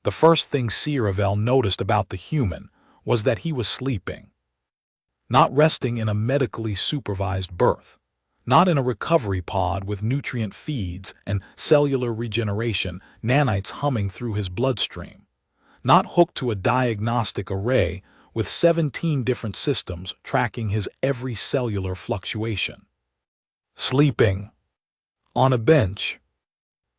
The first thing Sci-Fi noticed about the human was that he was sleeping. Not resting in a medically supervised berth. Not in a recovery pod with nutrient feeds and cellular regeneration nanites humming through his bloodstream. Not hooked to a diagnostic array with 17 different systems tracking his every cellular fluctuation. Sleeping. On a bench.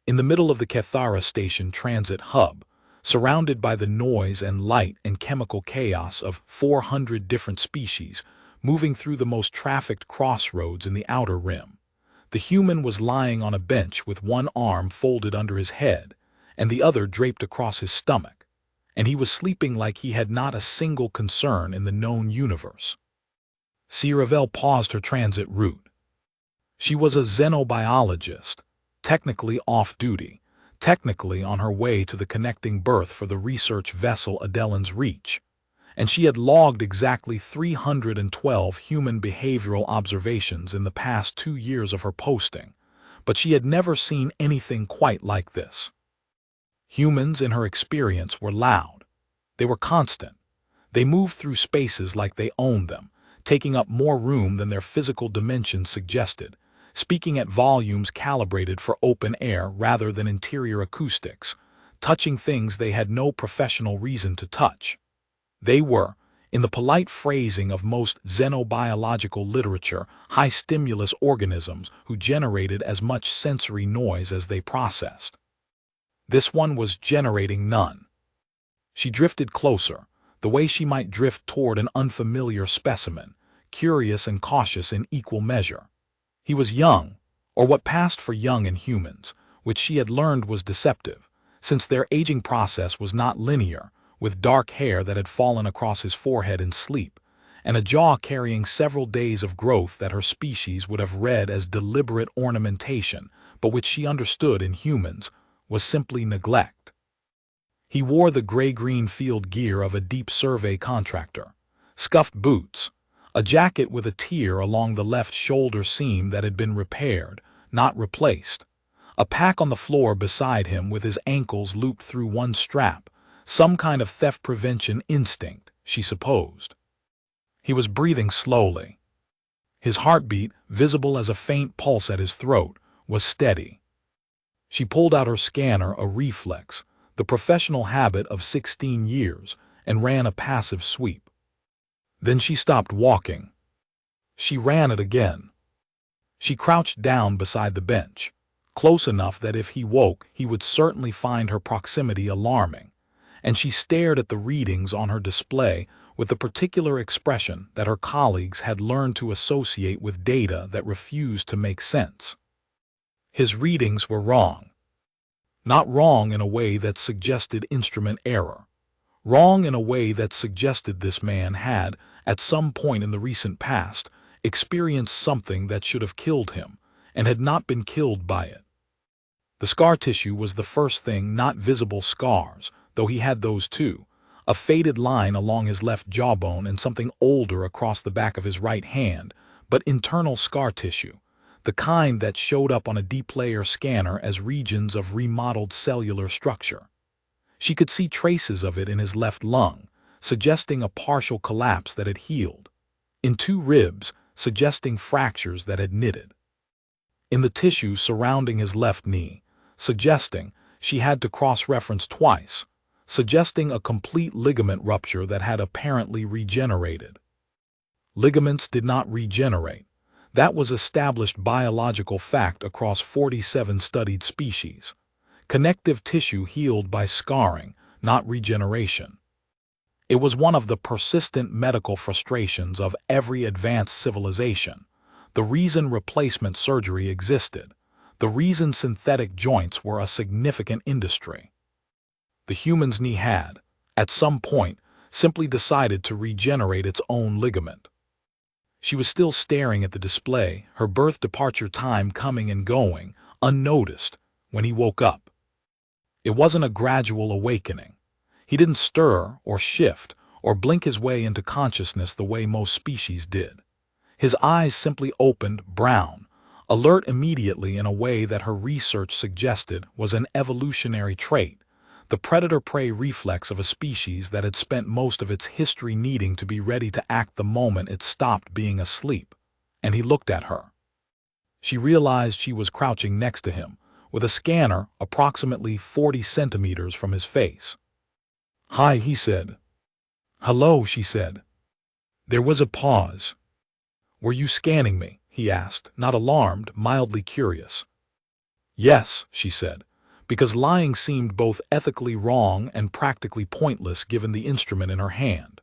In the middle of the Cathara Station Transit Hub, surrounded by the noise and light and chemical chaos of 400 different species moving through the most trafficked crossroads in the Outer Rim. The human was lying on a bench with one arm folded under his head and the other draped across his stomach, and he was sleeping like he had not a single concern in the known universe. Sci-Fi paused her transit route. She was a xenobiologist, technically off-duty, technically on her way to the connecting berth for the research vessel Adellan's Reach, and she had logged exactly 312 human behavioral observations in the past 2 years of her posting, but she had never seen anything quite like this. Humans, in her experience, were loud. They were constant. They moved through spaces like they owned them, taking up more room than their physical dimensions suggested, speaking at volumes calibrated for open air rather than interior acoustics, touching things they had no professional reason to touch. They were, in the polite phrasing of most xenobiological literature, high-stimulus organisms who generated as much sensory noise as they processed. This one was generating none. She drifted closer, the way she might drift toward an unfamiliar specimen, curious and cautious in equal measure. He was young, or what passed for young in humans, which she had learned was deceptive, since their aging process was not linear, with dark hair that had fallen across his forehead in sleep, and a jaw carrying several days of growth that her species would have read as deliberate ornamentation, but which she understood in humans was simply neglect. He wore the gray-green field gear of a deep survey contractor, scuffed boots, a jacket with a tear along the left shoulder seam that had been repaired, not replaced, a pack on the floor beside him with his ankles looped through one strap, some kind of theft prevention instinct, she supposed. He was breathing slowly. His heartbeat, visible as a faint pulse at his throat, was steady. She pulled out her scanner, a reflex, the professional habit of 16 years, and ran a passive sweep. Then she stopped walking. She ran it again. She crouched down beside the bench, close enough that if he woke, he would certainly find her proximity alarming, and she stared at the readings on her display with the particular expression that her colleagues had learned to associate with data that refused to make sense. His readings were wrong. Not wrong in a way that suggested instrument error. Wrong in a way that suggested this man had, at some point in the recent past, experienced something that should have killed him, and had not been killed by it. The scar tissue was the first thing, not visible scars, though he had those too, a faded line along his left jawbone and something older across the back of his right hand, but internal scar tissue, the kind that showed up on a deep-layer scanner as regions of remodeled cellular structure. She could see traces of it in his left lung, suggesting a partial collapse that had healed, in 2 ribs, suggesting fractures that had knitted, in the tissue surrounding his left knee, suggesting she had to cross-reference twice, suggesting a complete ligament rupture that had apparently regenerated. Ligaments did not regenerate. That was established biological fact across 47 studied species. Connective tissue healed by scarring, not regeneration. It was one of the persistent medical frustrations of every advanced civilization, the reason replacement surgery existed, the reason synthetic joints were a significant industry. The human's knee had, at some point, simply decided to regenerate its own ligament. She was still staring at the display, her birth departure time coming and going, unnoticed, when he woke up. It wasn't a gradual awakening. He didn't stir or shift or blink his way into consciousness the way most species did. His eyes simply opened, brown, alert immediately in a way that her research suggested was an evolutionary trait, the predator-prey reflex of a species that had spent most of its history needing to be ready to act the moment it stopped being asleep. And he looked at her. She realized she was crouching next to him, with a scanner approximately 40 centimeters from his face. "Hi," he said. "Hello," she said. There was a pause. "Were you scanning me?" he asked, not alarmed, mildly curious. "Yes," she said, because lying seemed both ethically wrong and practically pointless given the instrument in her hand.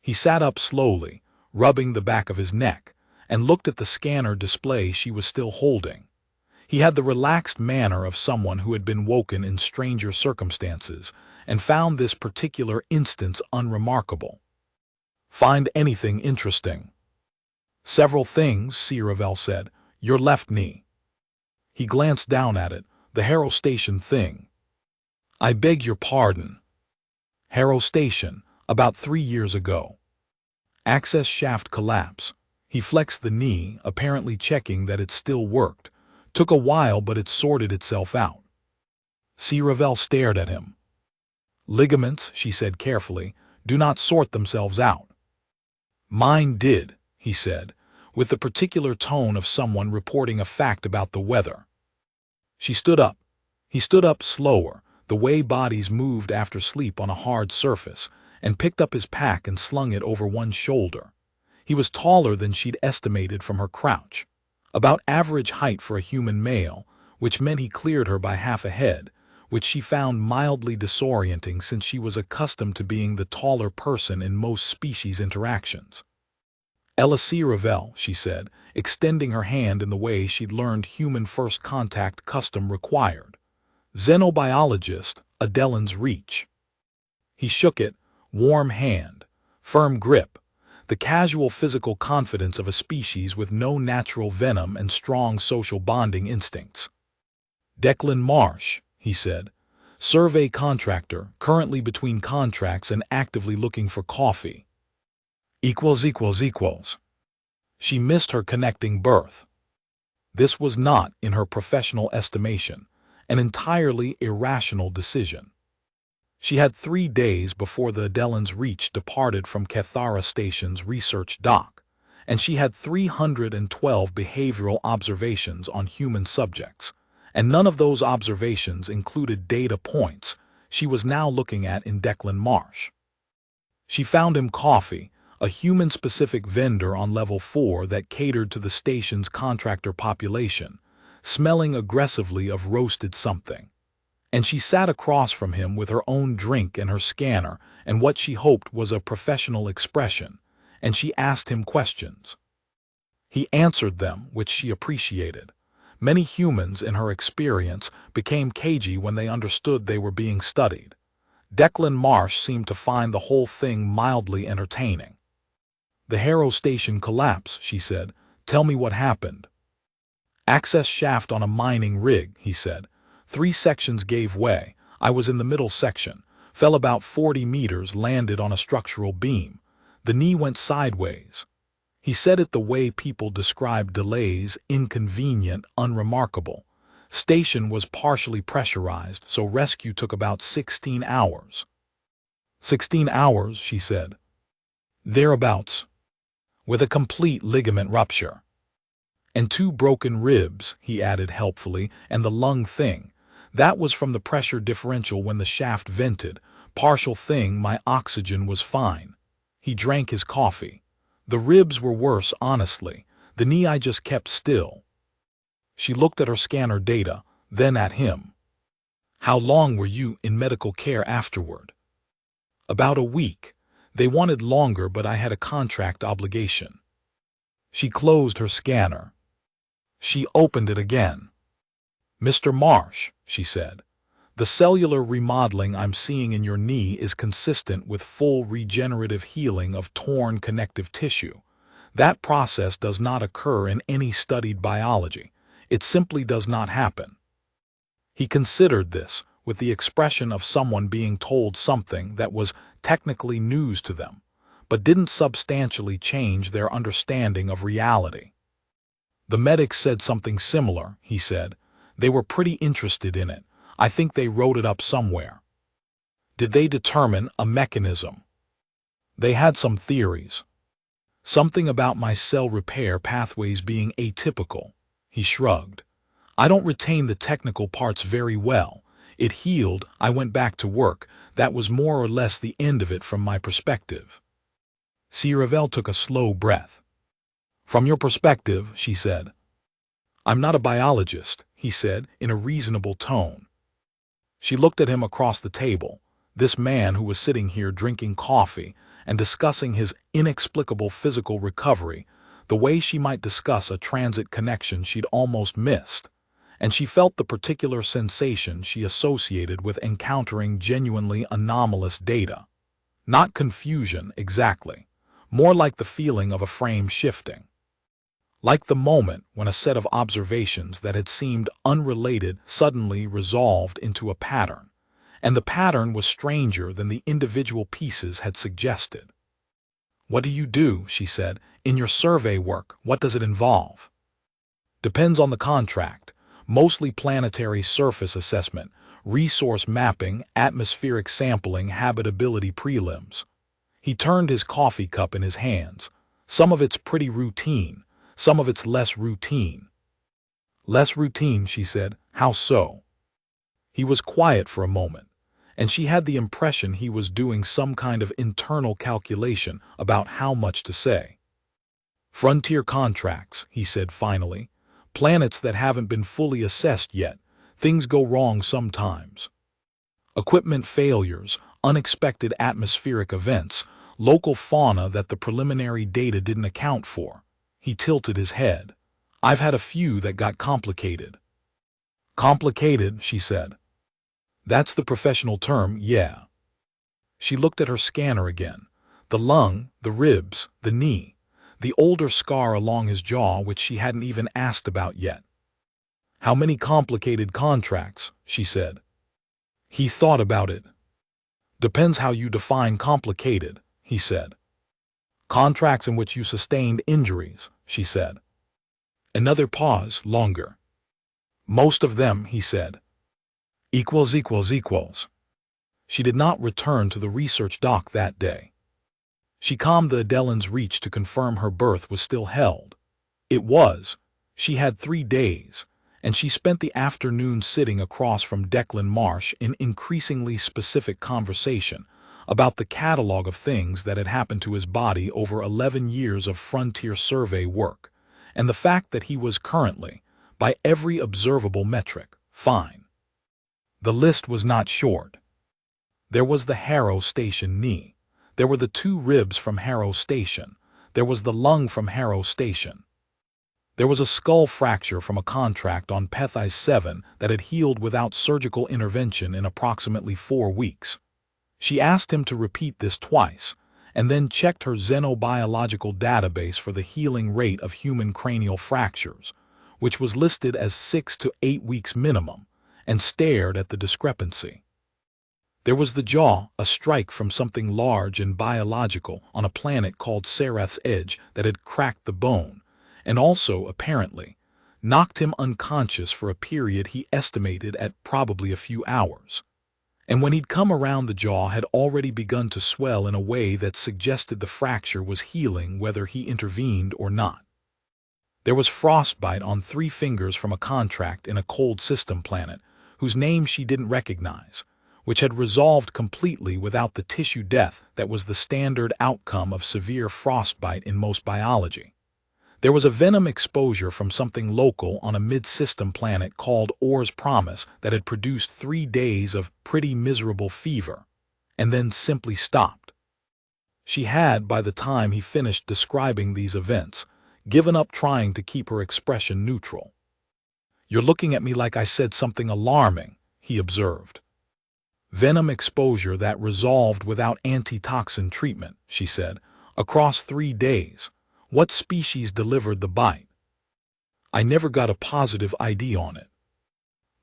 He sat up slowly, rubbing the back of his neck, and looked at the scanner display she was still holding. He had the relaxed manner of someone who had been woken in stranger circumstances and found this particular instance unremarkable. "Find anything interesting?" "Several things," Sci-Fi said. "Your left knee." He glanced down at it. "The Harrow Station thing." "I beg your pardon." "Harrow Station, about 3 years ago. Access shaft collapse." He flexed the knee, apparently checking that it still worked. "Took a while, but it sorted itself out." Sci-Fi stared at him. "Ligaments," she said carefully, "do not sort themselves out." "Mine did," he said, with the particular tone of someone reporting a fact about the weather. She stood up. He stood up slower, the way bodies moved after sleep on a hard surface, and picked up his pack and slung it over one shoulder. He was taller than she'd estimated from her crouch, about average height for a human male, which meant he cleared her by half a head, which she found mildly disorienting since she was accustomed to being the taller person in most species interactions. "Ella Sci-Fi," she said, extending her hand in the way she'd learned human first contact custom required. "Xenobiologist, Adellen's reach." He shook it, warm hand, firm grip, the casual physical confidence of a species with no natural venom and strong social bonding instincts. "Declan Marsh," he said, "survey contractor, currently between contracts and actively looking for coffee." == She missed her connecting birth. This was not, in her professional estimation, an entirely irrational decision. She had 3 days before the Adellen's Reach departed from Cathara Station's research dock, and she had 312 behavioral observations on human subjects, and none of those observations included data points she was now looking at in Declan Marsh. She found him coffee, a human-specific vendor on level 4 that catered to the station's contractor population, smelling aggressively of roasted something. And she sat across from him with her own drink and her scanner and what she hoped was a professional expression, and she asked him questions. He answered them, which she appreciated. Many humans, in her experience, became cagey when they understood they were being studied. Declan Marsh seemed to find the whole thing mildly entertaining. "The Harrow Station collapse," she said. "Tell me what happened." "Access shaft on a mining rig," he said. 3 sections gave way. I was in the middle section. Fell about 40 meters, landed on a structural beam. The knee went sideways." He said it the way people describe delays: inconvenient, unremarkable. "Station was partially pressurized, so rescue took about 16 hours. 16 hours, she said. "Thereabouts. With a complete ligament rupture. And 2 broken ribs," he added helpfully, "and the lung thing. That was from the pressure differential when the shaft vented. Partial thing, my oxygen was fine." He drank his coffee. "The ribs were worse, honestly. The knee, I just kept still." She looked at her scanner data, then at him. "How long were you in medical care afterward?" "About a week. They wanted longer, but I had a contract obligation." She closed her scanner. She opened it again. "Mr. Marsh," she said, "the cellular remodeling I'm seeing in your knee is consistent with full regenerative healing of torn connective tissue. That process does not occur in any studied biology. It simply does not happen." He considered this, with the expression of someone being told something that was technically news to them, but didn't substantially change their understanding of reality. "The medics said something similar," he said. "They were pretty interested in it. I think they wrote it up somewhere." Did they determine a mechanism? They had some theories. Something about my cell repair pathways being atypical. He shrugged. I don't retain the technical parts very well. It healed, I went back to work. That was more or less the end of it from my perspective. Ravel took a slow breath. From your perspective, she said. I'm not a biologist, he said, in a reasonable tone. She looked at him across the table, this man who was sitting here drinking coffee and discussing his inexplicable physical recovery, the way she might discuss a transit connection she'd almost missed, and she felt the particular sensation she associated with encountering genuinely anomalous data. Not confusion, exactly, more like the feeling of a frame shifting. Like the moment when a set of observations that had seemed unrelated suddenly resolved into a pattern, and the pattern was stranger than the individual pieces had suggested. What do you do, she said, in your survey work? What does it involve? Depends on the contract. Mostly planetary surface assessment, resource mapping, atmospheric sampling, habitability prelims. He turned his coffee cup in his hands. Some of it's pretty routine, some of it's less routine. Less routine, she said. How so? He was quiet for a moment, and she had the impression he was doing some kind of internal calculation about how much to say. Frontier contracts, he said finally. Planets that haven't been fully assessed yet. Things go wrong sometimes. Equipment failures, unexpected atmospheric events, local fauna that the preliminary data didn't account for. He tilted his head. I've had a few that got complicated. Complicated, she said. That's the professional term, yeah. She looked at her scanner again. The lung, the ribs, the knee, the older scar along his jaw which she hadn't even asked about yet. How many complicated contracts, she said. He thought about it. Depends how you define complicated, he said. Contracts in which you sustained injuries, she said. Another pause, longer. Most of them, he said. Equals. She did not return to the research dock that day. She calmed the Adelan's reach to confirm her berth was still held. It was. She had 3 days, and she spent the afternoon sitting across from Declan Marsh in increasingly specific conversation about the catalog of things that had happened to his body over 11 years of frontier survey work, and the fact that he was currently, by every observable metric, fine. The list was not short. There was the Harrow Station knee. There were the 2 ribs from Harrow Station. There was the lung from Harrow Station. There was a skull fracture from a contract on Pethys 7 that had healed without surgical intervention in approximately 4 weeks. She asked him to repeat this twice, and then checked her xenobiological database for the healing rate of human cranial fractures, which was listed as 6 to 8 weeks minimum, and stared at the discrepancy. There was the jaw, a strike from something large and biological on a planet called Sereth's Edge that had cracked the bone, and also, apparently, knocked him unconscious for a period he estimated at probably a few hours. And when he'd come around, the jaw had already begun to swell in a way that suggested the fracture was healing whether he intervened or not. There was frostbite on 3 fingers from a contract in a cold system planet, whose name she didn't recognize, which had resolved completely without the tissue death that was the standard outcome of severe frostbite in most biology. There was a venom exposure from something local on a mid-system planet called Orcs Promise that had produced 3 days of pretty miserable fever, and then simply stopped. She had, by the time he finished describing these events, given up trying to keep her expression neutral. You're looking at me like I said something alarming, he observed. Venom exposure that resolved without antitoxin treatment, she said, across 3 days. What species delivered the bite? I never got a positive ID on it.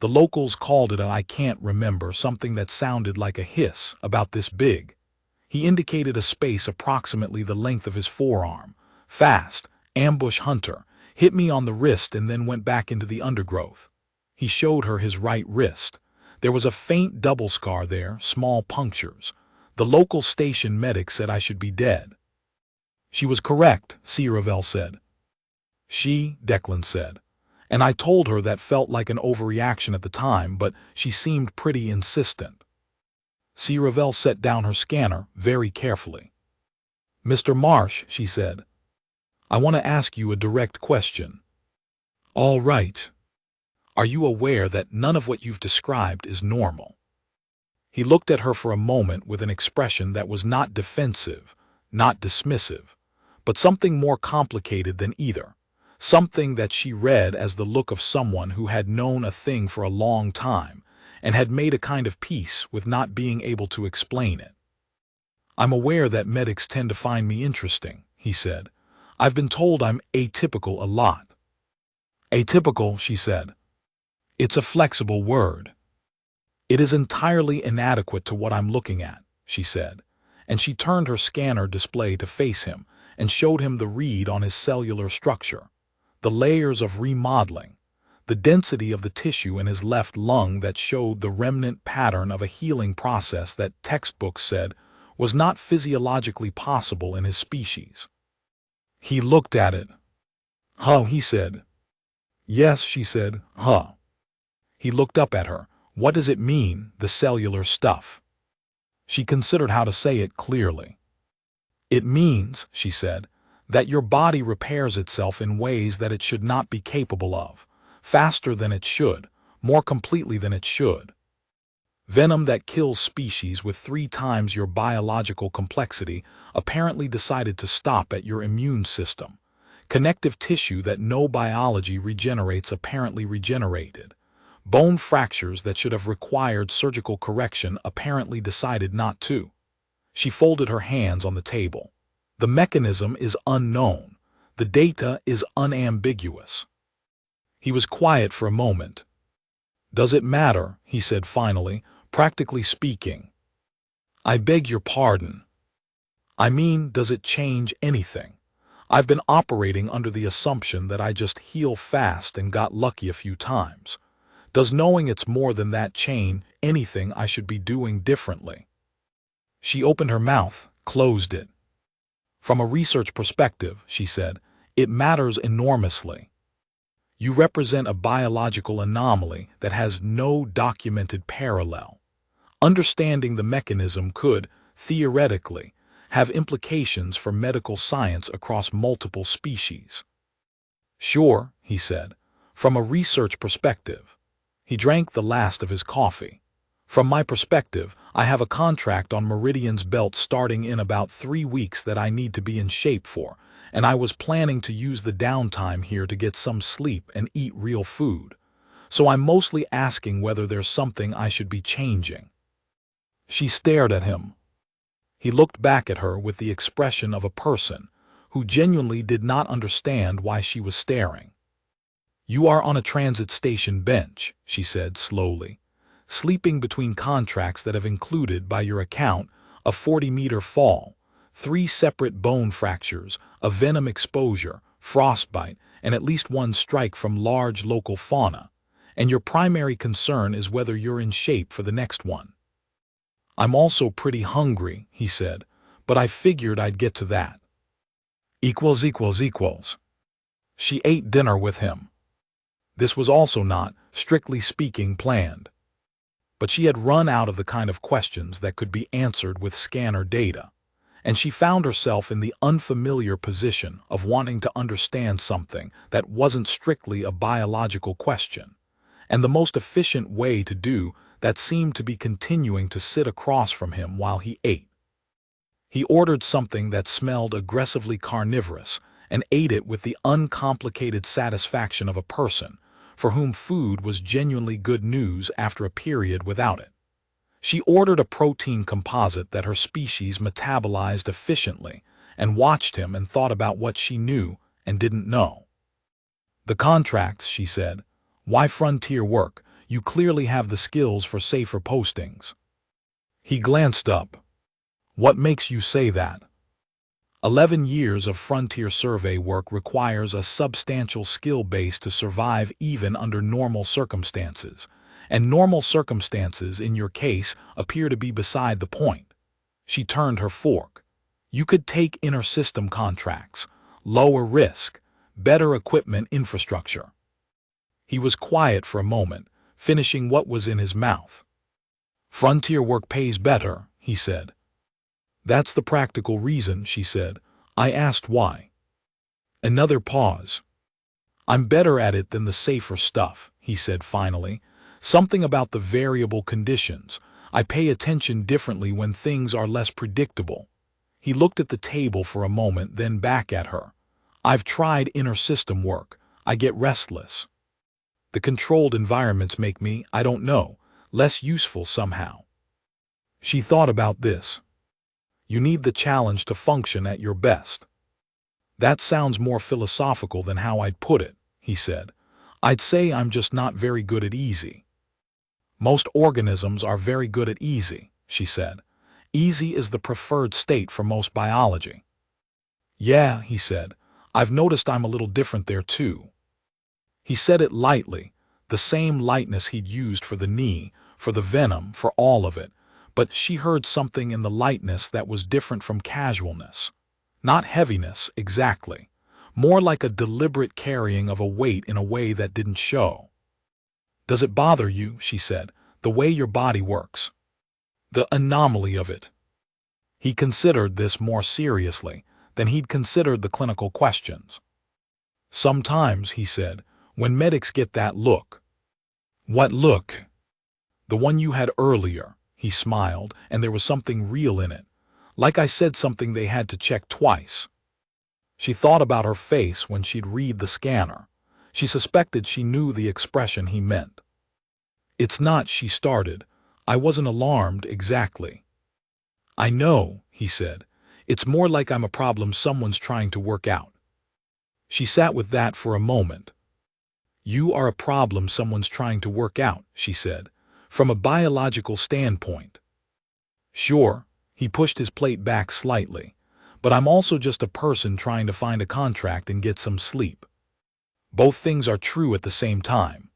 The locals called it I can't remember, something that sounded like a hiss, about this big. He indicated a space approximately the length of his forearm. Fast, ambush hunter, hit me on the wrist and then went back into the undergrowth. He showed her his right wrist. There was a faint double scar there, small punctures. The local station medic said I should be dead. She was correct, Ravel said. Declan said. And I told her that felt like an overreaction at the time, but she seemed pretty insistent. Ravel set down her scanner very carefully. Mr. Marsh, she said, I want to ask you a direct question. All right. Are you aware that none of what you've described is normal? He looked at her for a moment with an expression that was not defensive, not dismissive, but something more complicated than either, something that she read as the look of someone who had known a thing for a long time and had made a kind of peace with not being able to explain it. I'm aware that medics tend to find me interesting, he said. I've been told I'm atypical a lot. Atypical, she said. It's a flexible word. It is entirely inadequate to what I'm looking at, she said, and she turned her scanner display to face him and showed him the read on his cellular structure, the layers of remodeling, the density of the tissue in his left lung that showed the remnant pattern of a healing process that textbooks said was not physiologically possible in his species. He looked at it. Huh, he said. Yes, she said, huh. He looked up at her. What does it mean, the cellular stuff? She considered how to say it clearly. It means, she said, that your body repairs itself in ways that it should not be capable of, faster than it should, more completely than it should. Venom that kills species with 3 times your biological complexity apparently decided to stop at your immune system. Connective tissue that no biology regenerates apparently regenerated. Bone fractures that should have required surgical correction apparently decided not to. She folded her hands on the table. The mechanism is unknown. The data is unambiguous. He was quiet for a moment. Does it matter, he said finally, practically speaking? I beg your pardon. I mean, does it change anything? I've been operating under the assumption that I just heal fast and got lucky a few times. Does knowing it's more than that change anything I should be doing differently? She opened her mouth, closed it. From a research perspective, she said, it matters enormously. You represent a biological anomaly that has no documented parallel. Understanding the mechanism could, theoretically, have implications for medical science across multiple species. Sure, he said, from a research perspective. He drank the last of his coffee. From my perspective, I have a contract on Meridian's belt starting in about 3 weeks that I need to be in shape for, and I was planning to use the downtime here to get some sleep and eat real food. So I'm mostly asking whether there's something I should be changing. She stared at him. He looked back at her with the expression of a person who genuinely did not understand why she was staring. You are on a transit station bench, she said slowly, sleeping between contracts that have included, by your account, a 40-meter fall, 3 separate bone fractures, a venom exposure, frostbite, and at least 1 strike from large local fauna, and your primary concern is whether you're in shape for the next one. I'm also pretty hungry, he said, but I figured I'd get to that. ===. She ate dinner with him. This was also not, strictly speaking, planned. But she had run out of the kind of questions that could be answered with scanner data, and she found herself in the unfamiliar position of wanting to understand something that wasn't strictly a biological question, and the most efficient way to do that seemed to be continuing to sit across from him while he ate. He ordered something that smelled aggressively carnivorous and ate it with the uncomplicated satisfaction of a person for whom food was genuinely good news after a period without it. She ordered a protein composite that her species metabolized efficiently and watched him and thought about what she knew and didn't know. The contracts, she said. Why frontier work? You clearly have the skills for safer postings. He glanced up. What makes you say that? 11 years of frontier survey work requires a substantial skill base to survive even under normal circumstances, and normal circumstances in your case appear to be beside the point. She turned her fork. You could take inner system contracts, lower risk, better equipment infrastructure. He was quiet for a moment, finishing what was in his mouth. Frontier work pays better, he said. That's the practical reason, she said. I asked why. Another pause. I'm better at it than the safer stuff, he said finally. Something about the variable conditions. I pay attention differently when things are less predictable. He looked at the table for a moment, then back at her. I've tried inner system work. I get restless. The controlled environments make me, I don't know, less useful somehow. She thought about this. You need the challenge to function at your best. That sounds more philosophical than how I'd put it, he said. I'd say I'm just not very good at easy. Most organisms are very good at easy, she said. Easy is the preferred state for most biology. Yeah, he said. I've noticed I'm a little different there too. He said it lightly, the same lightness he'd used for the knee, for the venom, for all of it, but she heard something in the lightness that was different from casualness. Not heaviness, exactly. More like a deliberate carrying of a weight in a way that didn't show. Does it bother you, she said, the way your body works? The anomaly of it. He considered this more seriously than he'd considered the clinical questions. Sometimes, he said, when medics get that look. What look? The one you had earlier, he smiled, and there was something real in it. Like I said something they had to check twice. She thought about her face when she'd read the scanner. She suspected she knew the expression he meant. It's not, she started. I wasn't alarmed exactly. I know, he said. It's more like I'm a problem someone's trying to work out. She sat with that for a moment. You are a problem someone's trying to work out, she said, from a biological standpoint. Sure, he pushed his plate back slightly, but I'm also just a person trying to find a contract and get some sleep. Both things are true at the same time.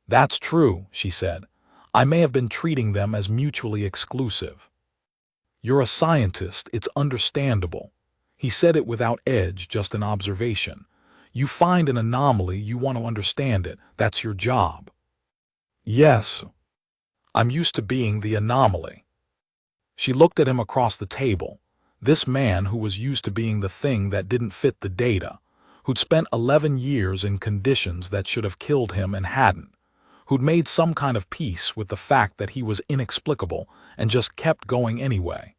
That's true, she said. I may have been treating them as mutually exclusive. You're a scientist, it's understandable. He said it without edge, just an observation. You find an anomaly, you want to understand it, that's your job. Yes. I'm used to being the anomaly. She looked at him across the table. This man who was used to being the thing that didn't fit the data, who'd spent 11 years in conditions that should have killed him and hadn't, who'd made some kind of peace with the fact that he was inexplicable and just kept going anyway.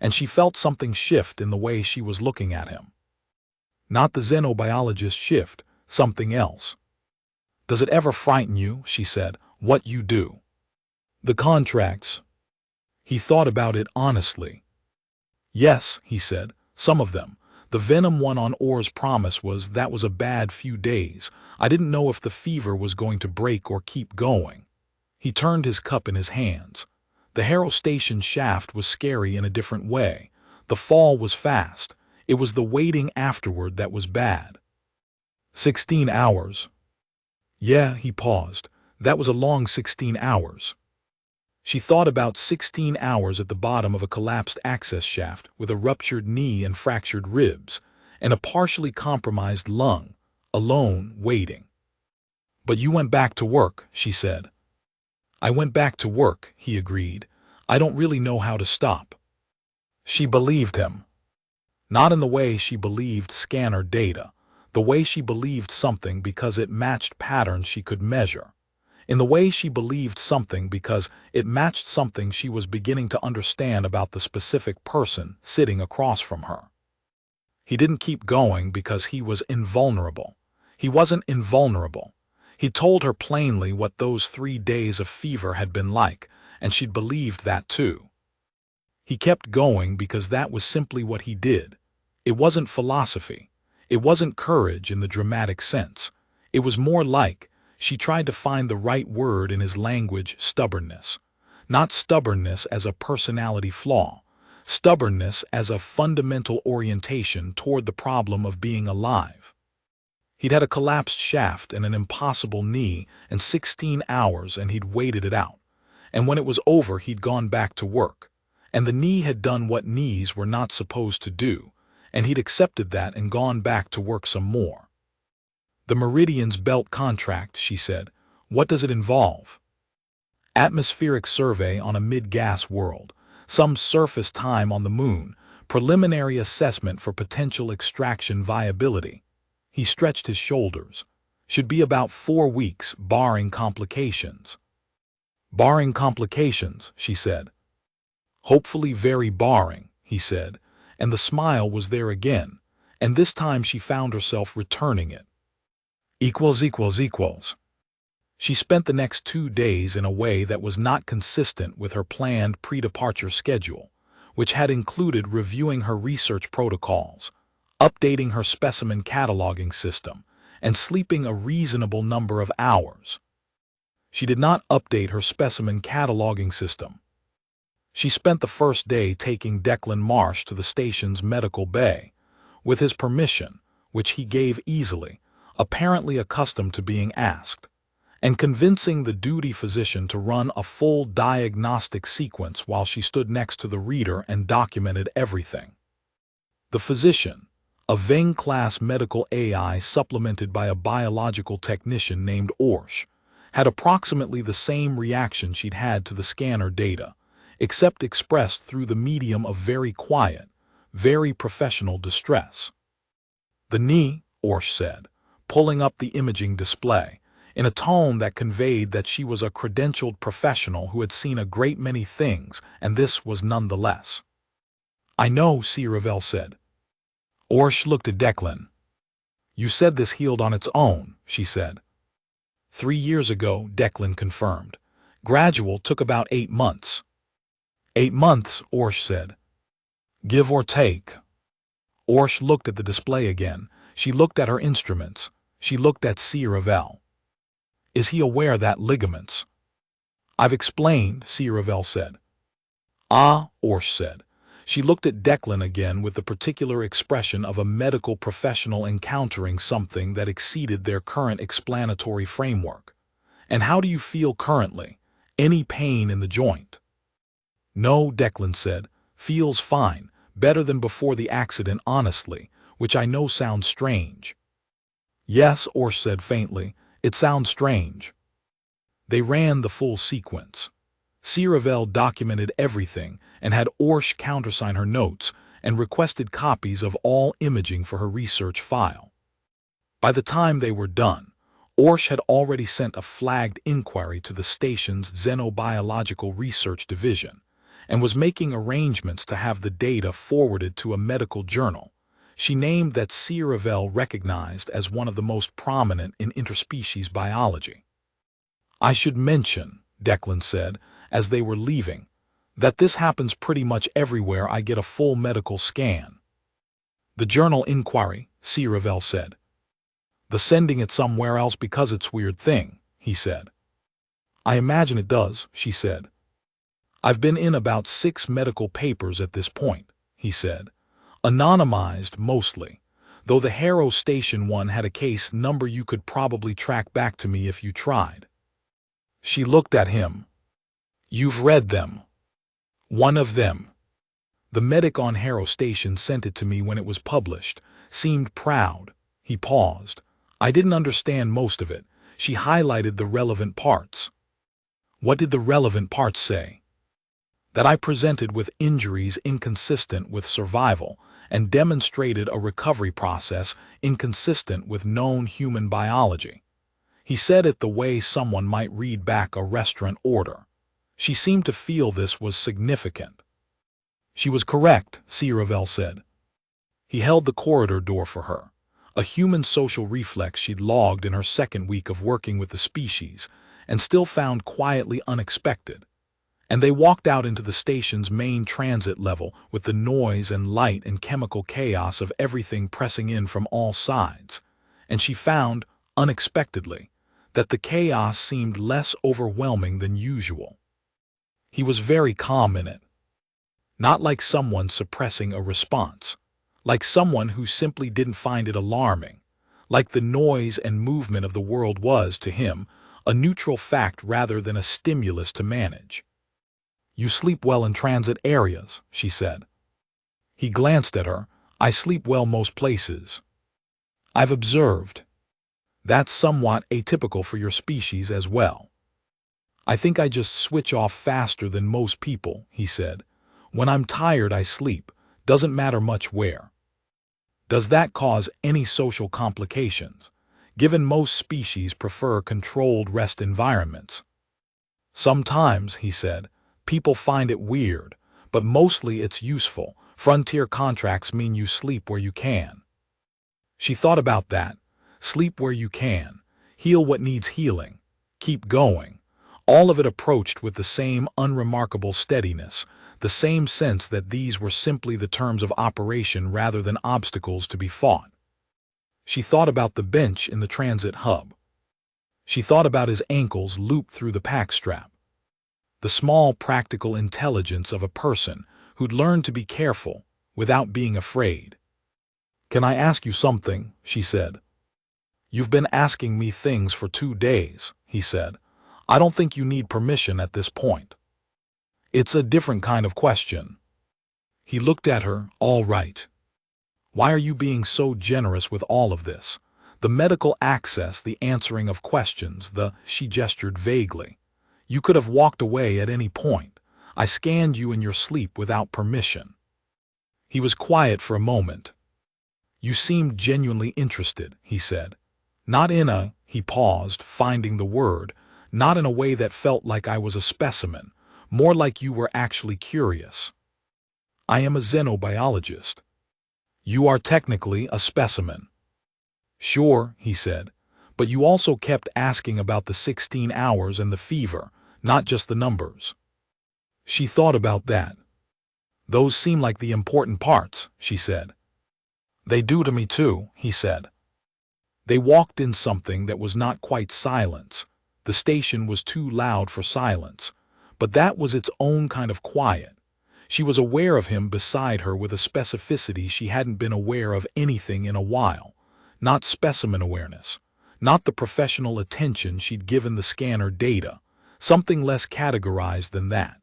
And she felt something shift in the way she was looking at him. Not the xenobiologist shift, something else. Does it ever frighten you, she said, what you do? The contracts. He thought about it honestly. Yes, he said, some of them. The venom one on Orr's promise that was a bad few days. I didn't know if the fever was going to break or keep going. He turned his cup in his hands. The Harrow Station shaft was scary in a different way. The fall was fast. It was the waiting afterward that was bad. 16 hours. Yeah, he paused. That was a long 16 hours. She thought about 16 hours at the bottom of a collapsed access shaft with a ruptured knee and fractured ribs, and a partially compromised lung, alone, waiting. But you went back to work, she said. I went back to work, he agreed. I don't really know how to stop. She believed him. Not in the way she believed scanner data, the way she believed something because it matched patterns she could measure. In the way she believed something because it matched something she was beginning to understand about the specific person sitting across from her. He didn't keep going because he was invulnerable. He wasn't invulnerable. He told her plainly what those 3 days of fever had been like, and she'd believed that too. He kept going because that was simply what he did. It wasn't philosophy. It wasn't courage in the dramatic sense. It was more like, she tried to find the right word in his language, stubbornness. Not stubbornness as a personality flaw. Stubbornness as a fundamental orientation toward the problem of being alive. He'd had a collapsed shaft and an impossible knee and 16 hours, and he'd waited it out. And when it was over, he'd gone back to work. And the knee had done what knees were not supposed to do, and he'd accepted that and gone back to work some more. The Meridian's belt contract, she said. What does it involve? Atmospheric survey on a mid-gas world, some surface time on the moon, preliminary assessment for potential extraction viability. He stretched his shoulders. Should be about 4 weeks, barring complications. Barring complications, she said. Hopefully very barring, he said, and the smile was there again, and this time she found herself returning it. ===. She spent the next 2 days in a way that was not consistent with her planned pre-departure schedule, which had included reviewing her research protocols, updating her specimen cataloging system, and sleeping a reasonable number of hours. She did not update her specimen cataloging system. She spent the first day taking Declan Marsh to the station's medical bay, with his permission, which he gave easily, apparently accustomed to being asked, and convincing the duty physician to run a full diagnostic sequence while she stood next to the reader and documented everything. The physician, a Ving-class medical AI supplemented by a biological technician named Orcs, had approximately the same reaction she'd had to the scanner data, except expressed through the medium of very quiet, very professional distress. "The knee," Orcs said, pulling up the imaging display, in a tone that conveyed that she was a credentialed professional who had seen a great many things, and this was none the less. "I know," Ravel said. Orcs looked at Declan. "You said this healed on its own," she said. 3 years ago, Declan confirmed. Gradual took about 8 months. 8 months, Orcs said. "Give or take." Orcs looked at the display again. She looked at her instruments. She looked at Ravel. "Is he aware that ligaments?" "I've explained," Ravel said. "Ah," Orcs said. She looked at Declan again with the particular expression of a medical professional encountering something that exceeded their current explanatory framework. "And how do you feel currently? Any pain in the joint?" "No," Declan said. "Feels fine. Better than before the accident, honestly, which I know sounds strange." "Yes," Orcs said faintly. "It sounds strange." They ran the full sequence. Ravel documented everything and had Orcs countersign her notes and requested copies of all imaging for her research file. By the time they were done, Orcs had already sent a flagged inquiry to the station's Xenobiological Research Division and was making arrangements to have the data forwarded to a medical journal she named that Ravel recognized as one of the most prominent in interspecies biology. "I should mention," Declan said, as they were leaving, "that this happens pretty much everywhere I get a full medical scan." "The journal inquiry," Ravel said. "The sending it somewhere else because it's weird thing," he said. "I imagine it does," she said. "I've been in about 6 medical papers at this point," he said. "Anonymized mostly, though the Harrow Station one had a case number you could probably track back to me if you tried." She looked at him. "You've read them?" "One of them. The medic on Harrow Station sent it to me when it was published. Seemed proud." He paused. "I didn't understand most of it. She highlighted the relevant parts." "What did the relevant parts say?" "That I presented with injuries inconsistent with survival and demonstrated a recovery process inconsistent with known human biology." He said it the way someone might read back a restaurant order. She seemed to feel this was significant. "She was correct," Ravel said. He held the corridor door for her, a human social reflex she'd logged in her 2nd week of working with the species and still found quietly unexpected. And they walked out into the station's main transit level with the noise and light and chemical chaos of everything pressing in from all sides, and she found, unexpectedly, that the chaos seemed less overwhelming than usual. He was very calm in it. Not like someone suppressing a response, like someone who simply didn't find it alarming, like the noise and movement of the world was, to him, a neutral fact rather than a stimulus to manage. "You sleep well in transit areas," she said. He glanced at her. "I sleep well most places." "I've observed. That's somewhat atypical for your species as well." "I think I just switch off faster than most people," he said. "When I'm tired, I sleep. Doesn't matter much where." "Does that cause any social complications, given most species prefer controlled rest environments?" "Sometimes," he said, "people find it weird, but mostly it's useful. Frontier contracts mean you sleep where you can." She thought about that. Sleep where you can. Heal what needs healing. Keep going. All of it approached with the same unremarkable steadiness, the same sense that these were simply the terms of operation rather than obstacles to be fought. She thought about the bench in the transit hub. She thought about his ankles looped through the pack strap. The small practical intelligence of a person who'd learned to be careful without being afraid. "Can I ask you something?" she said. "You've been asking me things for 2 days," he said. "I don't think you need permission at this point." "It's a different kind of question." He looked at her. "All right. Why are you being so generous with all of this? The medical access, the answering of questions, she gestured vaguely. You could have walked away at any point. I scanned you in your sleep without permission." He was quiet for a moment. "You seemed genuinely interested," he said. "Not in a," he paused, finding the word, "not in a way that felt like I was a specimen, more like you were actually curious." "I am a xenobiologist." "You are technically a specimen." "Sure," he said, "but you also kept asking about the 16 hours and the fever, not just the numbers." She thought about that. "Those seem like the important parts," she said. "They do to me too," he said. They walked in something that was not quite silence. The station was too loud for silence, but that was its own kind of quiet. She was aware of him beside her with a specificity she hadn't been aware of anything in a while. Not specimen awareness, not the professional attention she'd given the scanner data, something less categorized than that.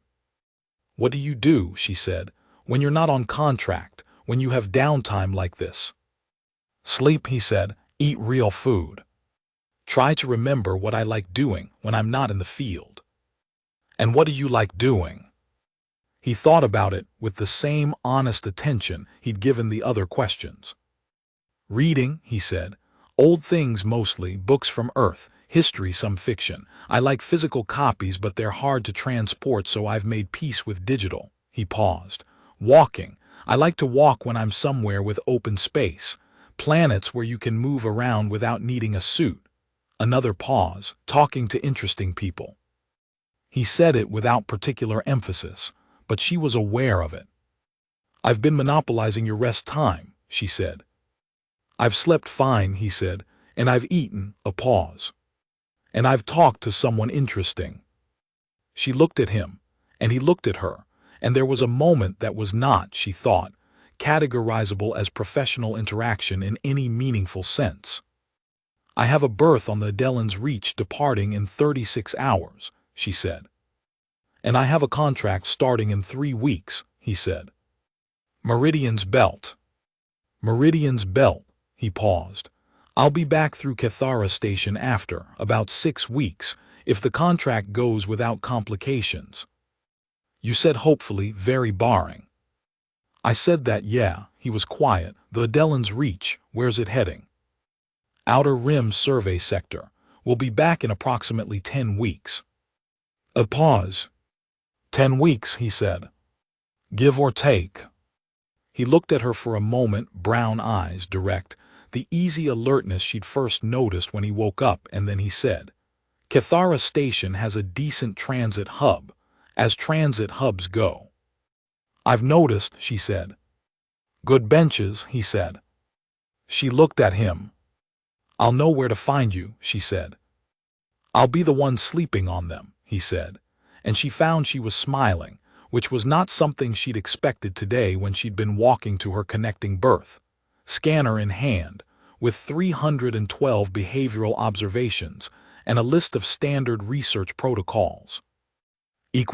"What do you do," she said, "when you're not on contract, when you have downtime like this?" "Sleep," he said. "Eat real food. Try to remember what I like doing when I'm not in the field." "And what do you like doing?" He thought about it with the same honest attention he'd given the other questions. "Reading," he said. "Old things mostly, books from Earth, history, some fiction. I like physical copies, but they're hard to transport, so I've made peace with digital." He paused. "Walking. I like to walk when I'm somewhere with open space. Planets where you can move around without needing a suit." Another pause. "Talking to interesting people." He said it without particular emphasis, but she was aware of it. "I've been monopolizing your rest time," she said. "I've slept fine," he said, "and I've eaten," a pause. "And I've talked to someone interesting." She looked at him, and he looked at her, and there was a moment that was not, she thought, categorizable as professional interaction in any meaningful sense. "I have a berth on the Adellan's Reach departing in 36 hours, she said. "And I have a contract starting in 3 weeks, he said. "Meridian's Belt." "Meridian's Belt," he paused. "I'll be back through Cathara Station after, about 6 weeks, if the contract goes without complications." "You said hopefully, very barring." "I said that, yeah." He was quiet. "The Adellan's Reach, where's it heading?" "Outer Rim Survey Sector. We'll be back in approximately 10 weeks. A pause. 10 weeks, he said. "Give or take." He looked at her for a moment, brown eyes, direct, the easy alertness she'd first noticed when he woke up, and then he said, "Cathara Station has a decent transit hub, as transit hubs go." "I've noticed," she said. "Good benches," he said. She looked at him. "I'll know where to find you," she said. "I'll be the one sleeping on them," he said, and she found she was smiling, which was not something she'd expected today when she'd been walking to her connecting berth, scanner in hand, with 312 behavioral observations and a list of standard research protocols. She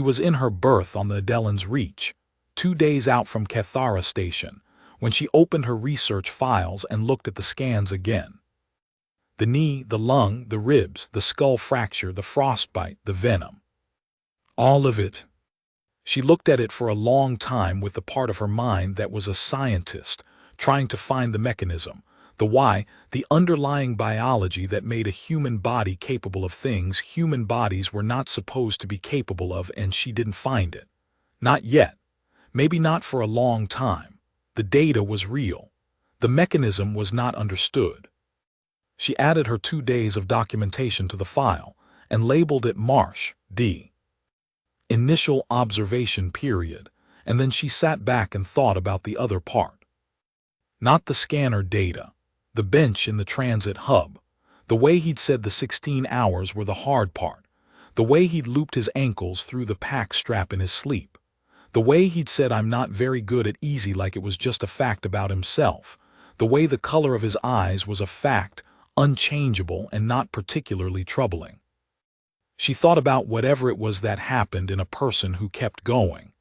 was in her berth on the Adelan's Reach, 2 days out from Cathara Station, when she opened her research files and looked at the scans again. The knee, the lung, the ribs, the skull fracture, the frostbite, the venom. All of it. She looked at it for a long time with the part of her mind that was a scientist, trying to find the mechanism, the why, the underlying biology that made a human body capable of things human bodies were not supposed to be capable of, and she didn't find it. Not yet. Maybe not for a long time. The data was real. The mechanism was not understood. She added her 2 days of documentation to the file and labeled it Marsh, D. Initial observation period, and then she sat back and thought about the other part. Not the scanner data, the bench in the transit hub, the way he'd said the 16 hours were the hard part, the way he'd looped his ankles through the pack strap in his sleep, the way he'd said I'm not very good at easy like it was just a fact about himself, the way the color of his eyes was a fact, unchangeable and not particularly troubling. She thought about whatever it was that happened in a person who kept going,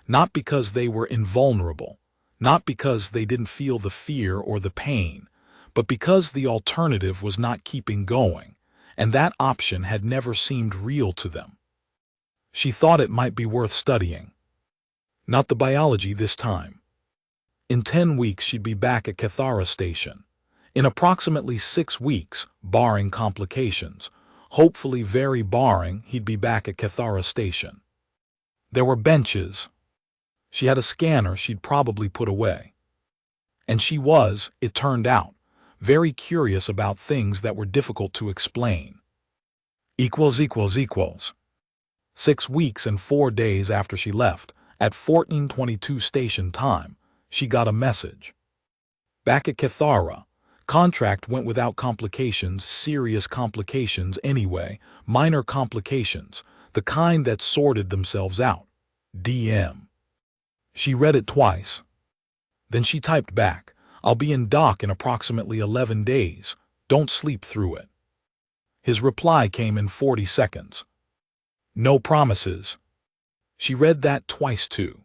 not because they were invulnerable, not because they didn't feel the fear or the pain, but because the alternative was not keeping going, and that option had never seemed real to them. She thought it might be worth studying. Not the biology this time. In 10 weeks she'd be back at Cathara Station. In approximately 6 weeks, barring complications, hopefully very barring, he'd be back at Cathara Station. There were benches. She had a scanner she'd probably put away. And she was, it turned out, very curious about things that were difficult to explain. 6 weeks and 4 days after she left, at 14:22 station time, she got a message. Back at Cathara, contract went without complications, serious complications anyway, minor complications, the kind that sorted themselves out. DM. She read it twice. Then she typed back, I'll be in dock in approximately 11 days. Don't sleep through it. His reply came in 40 seconds. No promises. She read that twice too.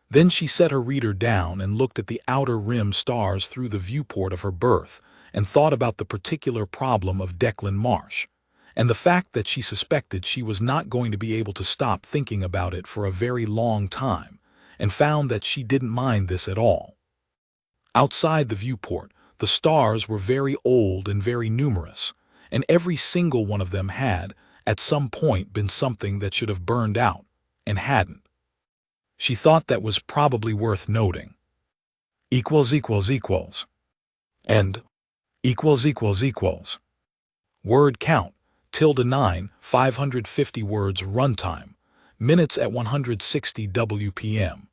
Then she set her reader down and looked at the outer rim stars through the viewport of her berth and thought about the particular problem of Declan Marsh, and the fact that she suspected she was not going to be able to stop thinking about it for a very long time, and found that she didn't mind this at all. Outside the viewport, the stars were very old and very numerous, and every single one of them had, at some point, been something that should have burned out, and hadn't. She thought that was probably worth noting. And word count, ~9, 550 words runtime, minutes at 160 WPM.